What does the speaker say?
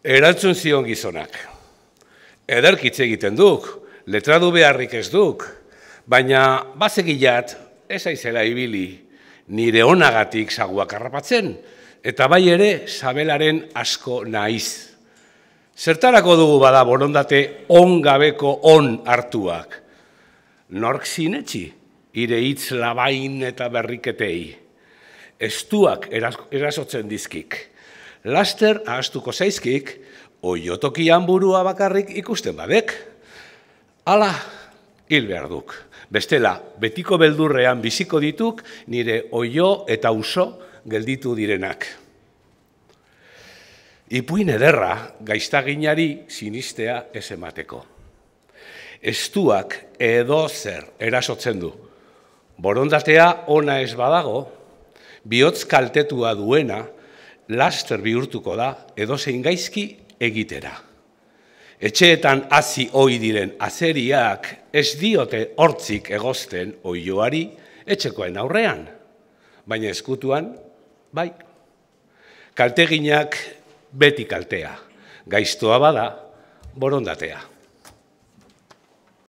Erantzun zion gizonak. Ederkitze egiten duk, letradu beharrik ez duk, baina bazegilat ez aizela ibili nire onagatik saguak harrapatzen, eta bai ere sabelaren asko naiz. Zertarako dugu bada borondate on gabeko on hartuak. Nork sinetxi, ire hitz labain eta berriketei. Estuak erasotzen dizkik. Laster ahastuko zaizkik, oiotokian burua bakarrik ikusten badek. Hala, hil behar duk. Bestela, betiko beldurrean biziko dituk nire oio eta uso gelditu direnak. Ipuin ederra gaiztaginari sinistea ez emateko. Estuak edozer erasotzen du. Borondatea ona ez badago, bihotz kaltetua duena, laster bihurtuko da edozein gaizki egitera. Etxeetan hazi ohi diren azeriak ez diote hortzik egozten oioari etxekoen aurrean, baina ezkutuan, bai. Kalteginak beti kaltea, gaiztoa bada borondatea.